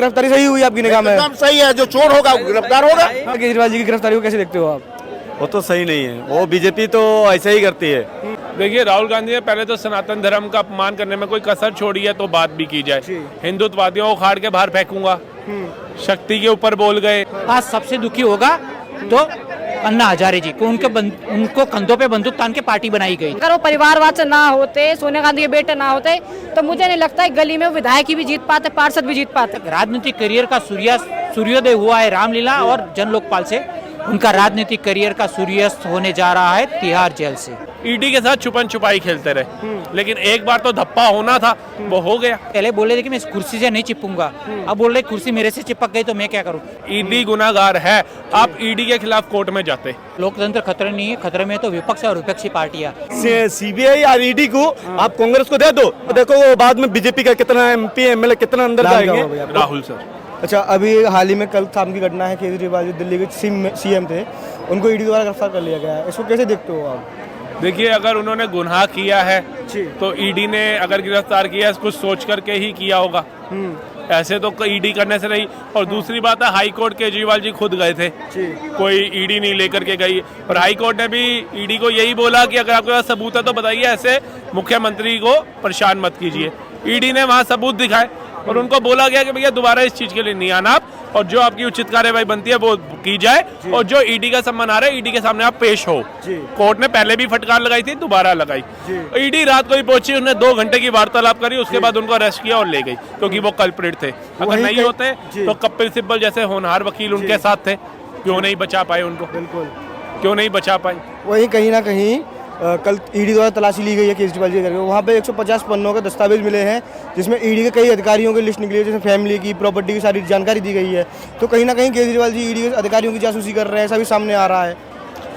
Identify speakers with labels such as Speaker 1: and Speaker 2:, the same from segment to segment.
Speaker 1: गिरफ्तारी सही हुई आपकी निगाह में?
Speaker 2: एकदम सही है, जो चोर होगा वो गिरफ्तार होगा।
Speaker 1: केजरीवाल जी की गिरफ्तारी को कैसे देखते हो आप?
Speaker 3: वो तो सही नहीं है, वो बीजेपी तो ऐसे ही करती है।
Speaker 4: देखिए, राहुल गांधी ने पहले तो सनातन धर्म का अपमान करने में कोई कसर छोड़ी है तो बात भी की जाए। हिंदुत्ववादियों को उखाड़ के बाहर फेंकूंगा, शक्ति के ऊपर बोल गए।
Speaker 5: आज सबसे दुखी होगा तो अन्ना हजारे जी को, उनको कंधों पे बंदूक तान के पार्टी बनाई गई।
Speaker 6: अगर वो परिवारवाद से ना होते, सोनिया गांधी के बेटे ना होते, तो मुझे नहीं लगता है गली में विधायक भी जीत पाते, पार्षद भी जीत पाते।
Speaker 5: राजनीतिक करियर का सूर्योदय हुआ है रामलीला और जन लोकपाल से। उनका राजनीतिक करियर का सूर्यास्त होने जा रहा है तिहाड़ जेल से।
Speaker 4: ईडी के साथ छुपन छुपाई खेलते रहे, लेकिन एक बार तो धप्पा होना था, वो हो गया।
Speaker 5: पहले बोले थे कि मैं इस कुर्सी से नहीं चिपकूंगा, अब बोल रहे कुर्सी मेरे से चिपक गई तो मैं क्या करूं।
Speaker 4: ईडी गुनाहगार है, आप ईडी के खिलाफ कोर्ट में जाते।
Speaker 5: लोकतंत्र खतरे नहीं है, खतरे में तो विपक्ष और विपक्षी पार्टियां।
Speaker 3: सीबीआई और ईडी को आप कांग्रेस को दे दो, देखो वो बाद में बीजेपी का कितना एमपी एमएलए कितना अंदर जाएंगे।
Speaker 4: राहुल सर,
Speaker 1: अच्छा, अभी हाल ही में कल शाम की घटना है, केजरीवाल जो दिल्ली के सीएम थे, उनको ईडी द्वारा गिरफ्तार कर लिया गया है, इसको कैसे देखते हो आप?
Speaker 4: देखिए, अगर उन्होंने गुनाह किया है तो ईडी ने अगर गिरफ्तार किया है कुछ सोच करके ही किया होगा, ऐसे तो ईडी करने से नहीं। और दूसरी बात है, हाई कोर्ट केजरीवाल जी खुद गए थे, कोई ईडी नहीं लेकर के गई। और हाई कोर्ट ने भी ईडी को यही बोला कि अगर आपके पास सबूत है तो बताइए, ऐसे मुख्यमंत्री को परेशान मत कीजिए। ईडी ने वहाँ सबूत दिखाए और उनको बोला गया कि भैया दोबारा इस चीज के लिए नहीं आना आप, और जो आपकी उचित कार्यवाही बनती है वो की जाए, और जो ईडी का सम्मान आ रहा है ईडी के सामने आप पेश हो। कोर्ट ने पहले भी फटकार लगाई थी, दोबारा लगाई। ईडी रात को ही पहुंची, उन्होंने 2 घंटे की वार्तालाप करी, उसके बाद उनको अरेस्ट किया और ले गई, क्योंकि वो कल्प्रिट थे। अगर नहीं होते तो कपिल सिब्बल जैसे होनहार वकील उनके साथ थे, क्यों नहीं बचा पाए उनको? बिल्कुल, क्यों नहीं बचा पाए?
Speaker 1: वही कहीं ना कहीं कल ईडी द्वारा तलाशी ली गई है केजरीवाल जी के घर में, वहाँ पे 150 पन्नों के दस्तावेज मिले हैं, जिसमें ईडी के कई अधिकारियों की लिस्ट निकली है, जैसे फैमिली की, प्रॉपर्टी की सारी जानकारी दी गई है। तो कहीं ना कहीं केजरीवाल जी ईडी के अधिकारियों की जासूसी कर रहे हैं, ऐसा भी सामने आ रहा है।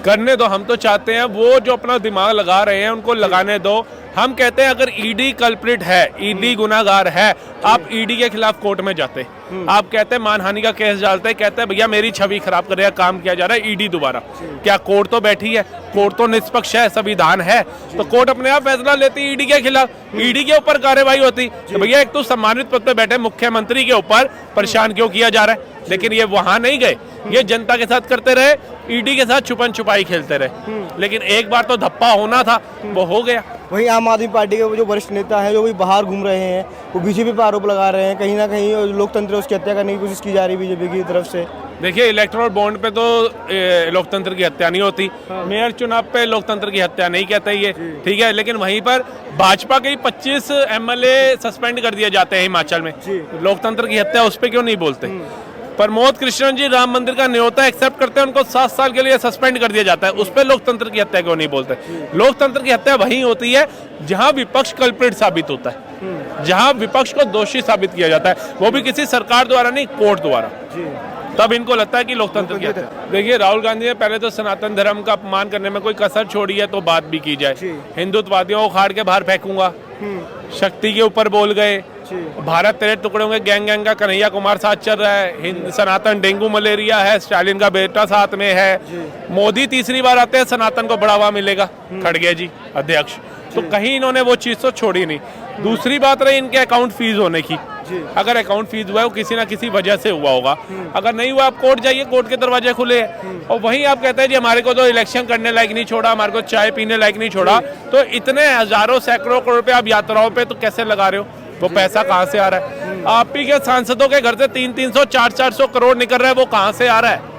Speaker 4: करने दो, हम तो चाहते हैं वो जो अपना दिमाग लगा रहे हैं उनको लगाने दो। हम कहते हैं अगर ईडी कल्प्रिट है, ईडी गुनाहगार है, आप ईडी के खिलाफ कोर्ट में जाते। आप कहते हैं मानहानि का केस डालते, कहते हैं भैया मेरी छवि खराब कर रहा है, काम किया जा रहा है ईडी दोबारा। क्या कोर्ट तो बैठी है, कोर्ट तो निष्पक्ष है, संविधान है, तो कोर्ट अपने आप फैसला लेती ईडी के खिलाफ, ईडी के ऊपर कार्रवाई होती। तो भैया एक तो सम्मानित पद पे बैठे मुख्यमंत्री के ऊपर परेशान क्यों किया जा रहा है? लेकिन ये वहां नहीं गए, ये जनता के साथ करते रहे, ईडी के साथ छुपन छुपाई खेलते रहे, लेकिन एक बार तो धप्पा होना था, वो हो गया।
Speaker 1: वहीं आम आदमी पार्टी के जो वरिष्ठ नेता हैं, जो भी बाहर घूम रहे हैं, वो बीजेपी पर आरोप लगा रहे हैं, कहीं ना कहीं लोकतंत्र उसकी हत्या करने की कोशिश की जा रही है बीजेपी की तरफ से।
Speaker 4: देखिए, इलेक्टोरल बॉन्ड पे तो लोकतंत्र की हत्या नहीं होती, मेयर चुनाव पे लोकतंत्र की हत्या नहीं कहते ये, ठीक है। लेकिन वहीं पर भाजपा के 25 एमएलए सस्पेंड कर दिए जाते हैं हिमाचल में, लोकतंत्र की हत्या उस पर क्यों नहीं बोलते? प्रमोद कृष्णन जी राम मंदिर का न्योता एक्सेप्ट करते हैं, उनको 7 साल के लिए सस्पेंड कर दिया जाता है, उस पर लोकतंत्र की हत्या क्यों नहीं बोलते? लोकतंत्र की हत्या वहीं होती है जहां विपक्ष कल्प्रिट साबित होता है, जहां विपक्ष को दोषी साबित किया जाता है, वो भी किसी सरकार द्वारा नहीं, कोर्ट द्वारा, तब इनको लगता है कि लोकतंत्र की हत्या। देखिए, राहुल गांधी ने पहले तो सनातन धर्म का अपमान करने में कोई कसर छोड़ी है तो बात भी की जाए। हिंदुत्ववादियों को उखाड़ के बाहर फेंकूंगा, शक्ति के ऊपर बोल गए, भारत तेरे टुकड़ों के गैंग का कन्हैया कुमार साथ चल रहा है, सनातन डेंगू मलेरिया है, स्टालिन का बेटा साथ में है, मोदी तीसरी बार आते हैं सनातन को बढ़ावा मिलेगा, खड़गे जी अध्यक्ष, तो कहीं इन्होंने वो चीज तो छोड़ी नहीं। दूसरी बात रही इनके अकाउंट फीस होने की, अगर अकाउंट फीस हुआ है वो किसी ना किसी वजह से हुआ होगा, अगर नहीं हुआ आप कोर्ट जाइए, कोर्ट के दरवाजे खुले हैं। और वहीं आप कहते हैं जी हमारे को तो इलेक्शन करने लायक नहीं छोड़ा, हमारे को चाय पीने लायक नहीं छोड़ा, तो इतने हजारों सैकड़ों करोड़ रुपए आप यात्राओं पे तो कैसे लगा रहे हो? वो पैसा कहाँ से आ रहा है? आप ही के सांसदों के घर से 300-300 400-400 करोड़ निकल रहा है, वो कहाँ से आ रहा है?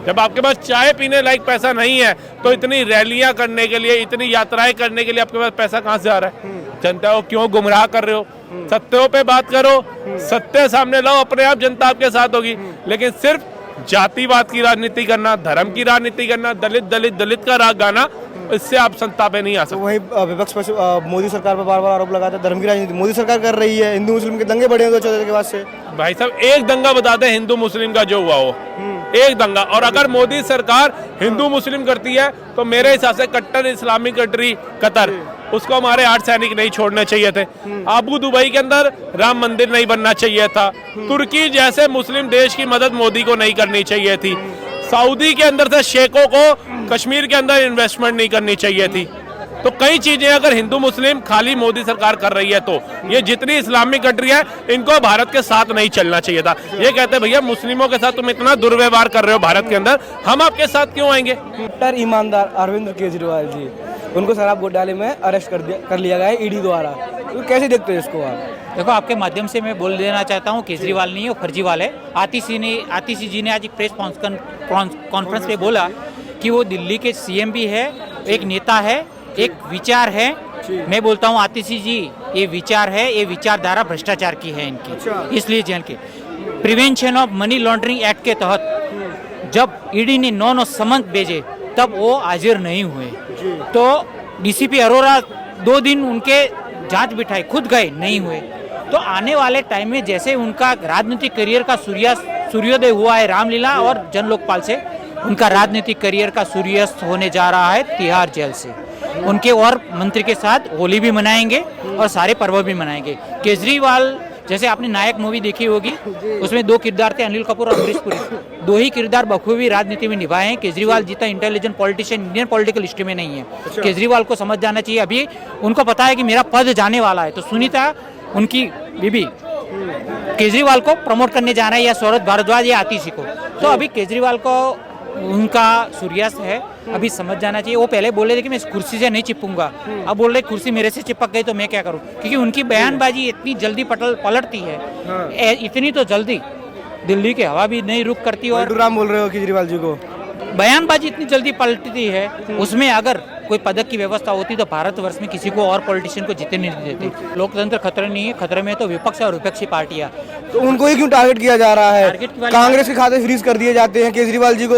Speaker 4: जब आपके पास चाय पीने लायक पैसा नहीं है तो इतनी रैलियां करने के लिए, इतनी यात्राएं करने के लिए आपके पास पैसा कहाँ से आ रहा है? जनता को क्यों गुमराह कर रहे हो? सत्यों पे बात करो, सत्य सामने लाओ, अपने आप जनता आपके साथ होगी। लेकिन सिर्फ जातिवाद की राजनीति करना, धर्म की राजनीति करना, दलित का राग गाना, इससे आप सत्ता पे नहीं आ सकते।
Speaker 1: वही विपक्ष पर मोदी सरकार पर बार बार आरोप लगाता है, धर्म की राजनीति मोदी सरकार कर रही है, हिंदू मुस्लिम के दंगे बढ़े 2014 के बाद से।
Speaker 4: भाई साहब, एक दंगा बता दे हिंदू मुस्लिम का जो हुआ हो, एक दंगा। और अगर मोदी सरकार हिंदू मुस्लिम करती है तो मेरे हिसाब से कट्टर इस्लामिक कंट्री कतर, उसको हमारे 8 सैनिक नहीं छोड़ने चाहिए थे। आबू दुबई के अंदर राम मंदिर नहीं बनना चाहिए था। तुर्की जैसे मुस्लिम देश की मदद मोदी को नहीं करनी चाहिए थी। सऊदी के अंदर से शेखों को कश्मीर के अंदर इन्वेस्टमेंट नहीं करनी चाहिए थी। तो कई चीजें अगर हिंदू मुस्लिम खाली मोदी सरकार कर रही है तो ये जितनी इस्लामिक कंट्री है इनको भारत के साथ नहीं चलना चाहिए था। ये कहते हैं भैया मुस्लिमों के साथ तुम इतना दुर्व्यवहार कर रहे हो भारत के अंदर, हम आपके साथ क्यों आएंगे।
Speaker 1: डॉक्टर ईमानदार अरविंद केजरीवाल जी, उनको शराब घोटाले में अरेस्ट कर लिया गया है ईडी द्वारा, तो कैसे देखते हैं इसको आप?
Speaker 5: देखो, आपके माध्यम से मैं बोल देना चाहता हूँ, केजरीवाल नहीं है, वो फर्जीवाल है। आतिशी जी ने आज एक प्रेस कॉन्फ्रेंस पे बोला कि वो दिल्ली के सीएम भी है, एक नेता है, एक विचार है। मैं बोलता हूँ आतिशी जी, ये विचार है, ये विचारधारा भ्रष्टाचार की है इनकी, इसलिए जेल के। Prevention of money laundering act के तहत जब ईडी ने 9 समन भेजे तब वो हाजिर नहीं हुए, तो डीसीपी अरोरा 2 दिन उनके जांच बिठाई, खुद गए, नहीं हुए। तो आने वाले टाइम में जैसे उनका राजनीतिक करियर का सूर्योदय हुआ है रामलीला और जन लोकपाल से, उनका राजनीतिक करियर का सूर्यास्त होने जा रहा है तिहाड़ जेल से। उनके और मंत्री के साथ होली भी मनाएंगे और सारे पर्व भी मनाएंगे। केजरीवाल, जैसे आपने नायक मूवी देखी होगी, उसमें 2 किरदार थे, अनिल कपूर और अमरीश पुरी। 2 ही किरदार बखूबी राजनीति में निभाए हैं। केजरीवाल जितना intelligent politician Indian political history में नहीं है। केजरीवाल को समझ जाना चाहिए, अभी उनको पता है कि मेरा पद जाने वाला है, तो सुनीता उनकी बीबी केजरीवाल को प्रमोट करने जाना है, या सौरभ भारद्वाज या आतिशी को। तो अभी केजरीवाल को उनका सूर्यास्त है, अभी समझ जाना चाहिए। वो पहले बोले थे कि मैं इस कुर्सी से नहीं चिपकूंगा, अब बोल रहे कुर्सी मेरे से चिपक गई तो मैं क्या करूं, क्योंकि उनकी बयानबाजी इतनी जल्दी पलटती है, इतनी तो जल्दी दिल्ली की हवा भी नहीं रुक करती, और
Speaker 1: राम बोल रहे हो केजरीवाल जी को,
Speaker 5: बयानबाजी इतनी जल्दी पलटती है। उसमें अगर कोई पदक की व्यवस्था होती तो भारतवर्ष में किसी को और पॉलिटिशियन को जीतने नहीं देते। लोकतंत्र खतरे नहीं है, खतरे में तो विपक्ष और विपक्षी पार्टियां।
Speaker 1: तो उनको ही क्यों टारगेट किया जा रहा है?
Speaker 5: टारगेट की वाली
Speaker 1: कांग्रेस के खाते फ्रीज कर दिए जाते हैं। केजरीवाल जी को,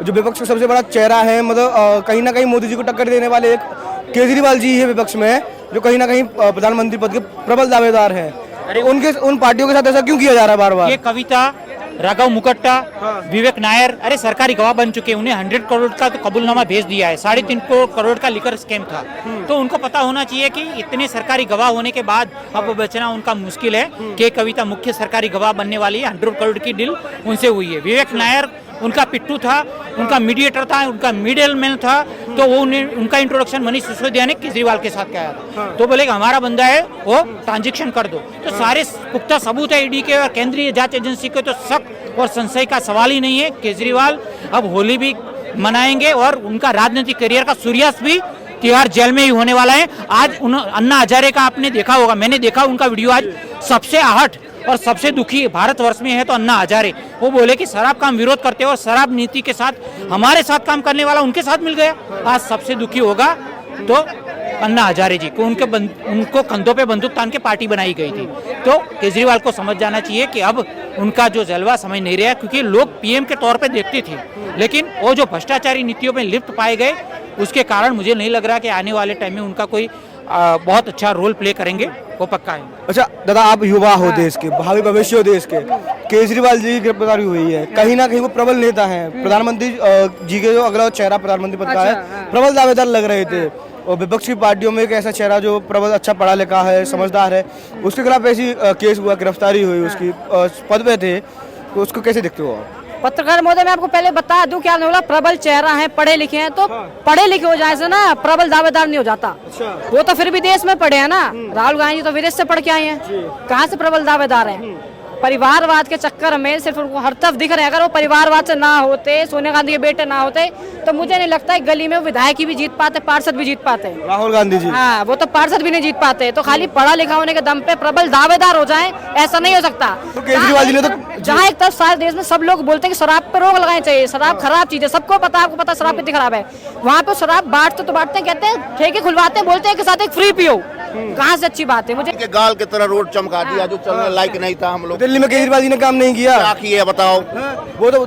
Speaker 1: जो विपक्ष का सबसे बड़ा चेहरा है, मतलब कहीं ना कहीं मोदी जी को टक्कर देने वाले एक केजरीवाल जी है विपक्ष में, जो कहीं ना कहीं प्रधानमंत्री पद के प्रबल दावेदार हैं। उन पार्टियों के साथ ऐसा क्यों किया जा रहा है बार बार?
Speaker 5: ये कविता, राघव मुकट्टा, विवेक नायर, अरे सरकारी गवाह बन चुके हैं, उन्हें 100 करोड़ का तो कबूलनामा भेज दिया है। 3.5 करोड़ का लिकर स्कैम था, तो उनको पता होना चाहिए कि इतने सरकारी गवाह होने के बाद अब बचना उनका मुश्किल है। कि कविता मुख्य सरकारी गवाह बनने वाली है, 100 करोड़ की डील उनसे हुई है। विवेक नायर उनका पिट्टू था, उनका मीडिएटर था, उनका मिडिल मैन था, तो वो उनका इंट्रोडक्शन मनीष सिसोदिया ने केजरीवाल के साथ किया था। तो बोले कि हमारा बंदा है, वो ट्रांजेक्शन कर दो। तो सारे पुख्ता सबूत है ईडी के और केंद्रीय जांच एजेंसी के, तो शक और संशय का सवाल ही नहीं है। केजरीवाल अब होली भी मनाएंगे और उनका राजनीतिक करियर का सूर्यास्त भी तिहाड़ जेल में ही होने वाला है। आज अन्ना हजारे का आपने देखा होगा, मैंने देखा उनका वीडियो, आज सबसे आहट और सबसे दुखी भारतवर्ष में है तो अन्ना हजारे। वो बोले कि शराब का हम विरोध करते हैं और शराब नीति के साथ हमारे साथ काम करने वाला उनके साथ मिल गया। आज सबसे दुखी होगा तो अन्ना हजारे जी को, उनको कंधों पे बंदूक तान के पार्टी बनाई गई थी। तो केजरीवाल को समझ जाना चाहिए कि अब उनका जो जलवा समझ नहीं रहा, क्योंकि लोग पीएम के तौर पे देखते थे, लेकिन वो जो भ्रष्टाचारी नीतियों में लिप्त पाए गए, उसके कारण मुझे नहीं लग रहा कि आने वाले टाइम में उनका कोई बहुत अच्छा रोल प्ले करेंगे, वो पक्का है।
Speaker 1: अच्छा दादा, आप युवा हो देश के, भावी भविष्य हो देश के, केजरीवाल जी की गिरफ्तारी हुई है, कहीं ना कहीं वो प्रबल नेता हैं, प्रधानमंत्री जी के जो अगला चेहरा प्रधानमंत्री पद का है, प्रबल दावेदार लग रहे थे, और विपक्षी पार्टियों में एक ऐसा चेहरा जो प्रबल अच्छा पढ़ा लिखा है, समझदार है, उसके खिलाफ ऐसी केस हुआ, गिरफ्तारी हुई, उसकी पद पे थे, तो उसको कैसे देखते हो आप?
Speaker 6: पत्रकार महोदय, मैं आपको पहले बता दूं क्या बोला, प्रबल चेहरा है, पढ़े लिखे हैं, तो पढ़े लिखे हो जाए से ना प्रबल दावेदार नहीं हो जाता। वो तो फिर भी देश में पढ़े हैं ना, राहुल गांधी तो विदेश से पढ़ के आए हैं, कहाँ से प्रबल दावेदार हैं? परिवारवाद के चक्कर में सिर्फ उनको हर तरफ दिख रहे हैं। अगर वो परिवारवाद से ना होते, सोनिया गांधी के बेटे ना होते, तो मुझे नहीं लगता है गली में विधायक भी जीत पाते, पार्षद भी जीत पाते।
Speaker 1: राहुल गांधी जी,
Speaker 6: हाँ, वो तो पार्षद भी नहीं जीत पाते। तो खाली पढ़ा लिखा होने के दम पे प्रबल दावेदार हो जाए, ऐसा नहीं हो सकता।
Speaker 1: तो केजरीवाल जी ने तो
Speaker 6: जहाँ एक तरफ सारे देश में सब लोग बोलते हैं कि शराब पे रोक लगानी चाहिए, शराब खराब चीज है, सबको पता, आपको पता शराब कितनी खराब है, वहाँ पे शराब बांटते तो बांटते, कहते हैं ठेके खुलवाते हैं, बोलते हैं कि साथ एक फ्री पियो, कहाँ से अच्छी बात है? मुझे
Speaker 2: के गाल की तरह रोड चमका दिया, जो चलने लायक नहीं था। हम लोग
Speaker 1: दिल्ली में केजरीवाल जी ने काम नहीं किया,
Speaker 2: क्या किए बताओ?
Speaker 1: वो तो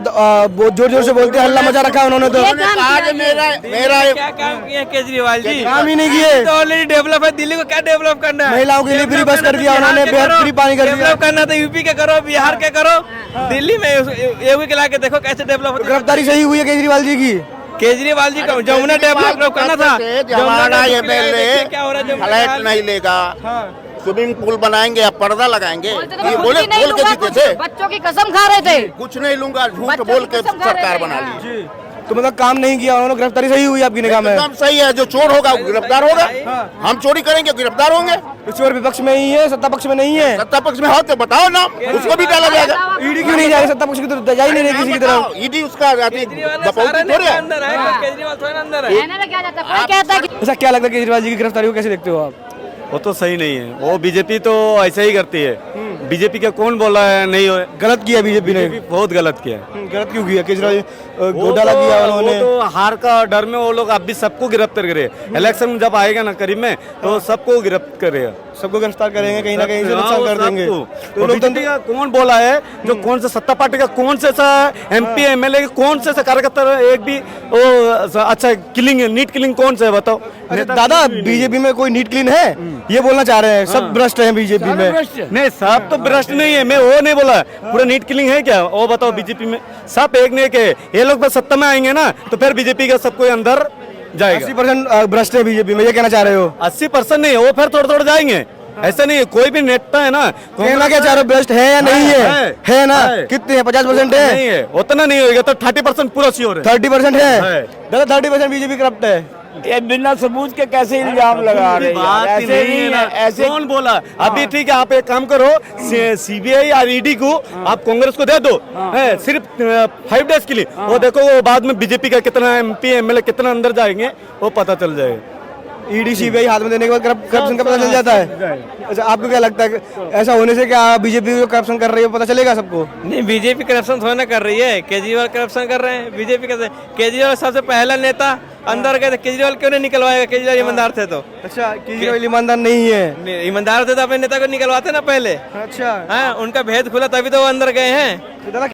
Speaker 1: जोर जोर से बोलते हैं, हल्ला मचा रखा उन्होंने। तो
Speaker 2: आज मेरा
Speaker 7: क्या काम किया केजरीवाल जी?
Speaker 1: काम ही नहीं किए।
Speaker 7: तो ऑलरेडी डेवलप है, दिल्ली को क्या डेवलप करना है?
Speaker 1: महिलाओं के लिए फ्री बस कर दिया उन्होंने, फ्री पानी कर दिया।
Speaker 7: डेवलप करना तो यूपी के करो, बिहार के करो, दिल्ली में योगी के लाके देखो कैसे डेवलप होता है।
Speaker 1: गिरफ्तारी सही हुई है केजरीवाल जी की?
Speaker 7: केजरीवाल जी को जमुना डेवलप करना था,
Speaker 2: हमारा एमएलए
Speaker 7: क्या हो रहा है?
Speaker 2: फ्लैट नहीं लेगा, स्विमिंग पूल बनाएंगे या पर्दा लगाएंगे, ये बोल के जीते थे।
Speaker 6: बच्चों की कसम खा रहे थे,
Speaker 2: कुछ नहीं लूंगा, झूठ बोल के सरकार बना ली।
Speaker 1: तो मतलब काम नहीं किया उन्होंने, गिरफ्तारी सही हुई आपकी निगाह में?
Speaker 2: एकदम सही है, जो चोर होगा वो गिरफ्तार होगा। हम चोरी करेंगे गिरफ्तार होंगे।
Speaker 1: तो चोर विपक्ष में ही है, सत्ता पक्ष में नहीं है।
Speaker 2: सत्ता पक्ष में हो तो बताओ ना, उसको भी डाला जाएगा।
Speaker 1: ईडी क्यों नहीं जा रही सत्ता पक्ष की तरफ? जा ही नहीं रही किसी की तरफ।
Speaker 2: ईडी उसका
Speaker 7: सारे
Speaker 2: थोड़ी है।
Speaker 7: अंदर है, केजरीवाल थोड़ा अंदर है।
Speaker 6: कहने में क्या जाता है, कोई कहता है कि
Speaker 1: ऐसा क्या लगता है केजरीवाल जी की गिरफ्तारी को कैसे देखते हो आप?
Speaker 3: वो तो सही नहीं है, वो बीजेपी तो ऐसे ही करती है। बीजेपी का कौन बोला है नहीं हो,
Speaker 1: गलत किया बीजेपी ने।
Speaker 3: बीजेपी बहुत गलत किया है।
Speaker 1: गलत क्यों किया? केजरीवाल
Speaker 3: वो
Speaker 1: घोटाला किया
Speaker 3: वो
Speaker 1: उन्होंने।
Speaker 3: तो हार का डर में वो लोग अब भी सबको गिरफ्तार करे। इलेक्शन जब आएगा ना करीब में तो सबको गिरफ्तार करेगा।
Speaker 1: सबको गिरफ्तार करेंगे, कहीं ना कहीं से
Speaker 3: हाँ,
Speaker 1: नुकसान
Speaker 3: वो
Speaker 1: कर देंगे।
Speaker 3: सबको।
Speaker 1: तो
Speaker 3: बीजेपी का कौन बोला है, जो कौन सा सत्ता पार्टी का कौन से सा एमपी एमएलए के कौन से कार्यकर्ता एक भी वो अच्छा किलिंग नीट किलिंग कौन सा है बताओ?
Speaker 1: अच्छा, दादा बीजेपी में कोई नीट क्लीन है ये बोलना चाह रहे हैं? सब भ्रष्ट हैं बीजेपी में।
Speaker 3: नहीं, सब तो भ्रष्ट नहीं है, मैं वो नहीं बोला। पूरा नीट किलिंग है क्या वो बताओ? बीजेपी में सब एक नहीं के, ये लोग बस सत्ता में आएंगे ना तो फिर बीजेपी का सब कोई अंदर जाएगा।
Speaker 1: 80% भ्रष्ट है बीजेपी में, ये कहना चाह रहे हो?
Speaker 3: 80% नहीं, वो फिर थोड़ा थोड़ा जाएंगे। ऐसा नहीं है, कोई भी नेता है ना
Speaker 1: कहना क्या चाह रहे हो? भ्रष्ट है या नहीं है ना? कितने हैं? 50% है?
Speaker 3: नहीं है, उतना नहीं होगा तो 30% पूरा श्योर है।
Speaker 1: 30%
Speaker 3: है।
Speaker 1: है? दादा 30% बीजेपी करप्ट है।
Speaker 8: ये बिना सबूत के कैसे इल्जाम लगा रहे हैं?
Speaker 3: बात ही
Speaker 8: ऐसे
Speaker 3: नहीं
Speaker 8: नहीं
Speaker 3: है ना,
Speaker 8: है, ऐसे
Speaker 3: कौन बोला? अभी ठीक है, आप एक काम करो, सीबीआई और ईडी को आप कांग्रेस को दे दो, है सिर्फ 5 डेज के लिए। वो देखो वो बाद में बीजेपी का कितना एमपी एमएलए कितना अंदर जाएंगे वो पता चल जाएगा।
Speaker 1: ईडी सीबीआई हाथ में देने के बाद करप्शन का पता चल जाता है। अच्छा, आपको क्या लगता है ऐसा होने से क्या बीजेपी जो करप्शन कर रही है पता चलेगा सबको?
Speaker 7: नहीं, बीजेपी करप्शन थोड़ा ना कर रही है, केजरीवाल करप्शन कर रहे हैं। बीजेपी कैसे? केजरीवाल सबसे पहला नेता अंदर गए थे, केजरीवाल क्यों नहीं निकलवाएगा? केजरीवाल ईमानदार थे तो।
Speaker 1: अच्छा, केजरीवाल ईमानदार नहीं है?
Speaker 7: ईमानदार थे तो अपने नेता को निकलवाते ना पहले।
Speaker 1: अच्छा,
Speaker 7: हाँ, उनका भेद खुला तभी तो वो अंदर गए हैं।
Speaker 1: दादा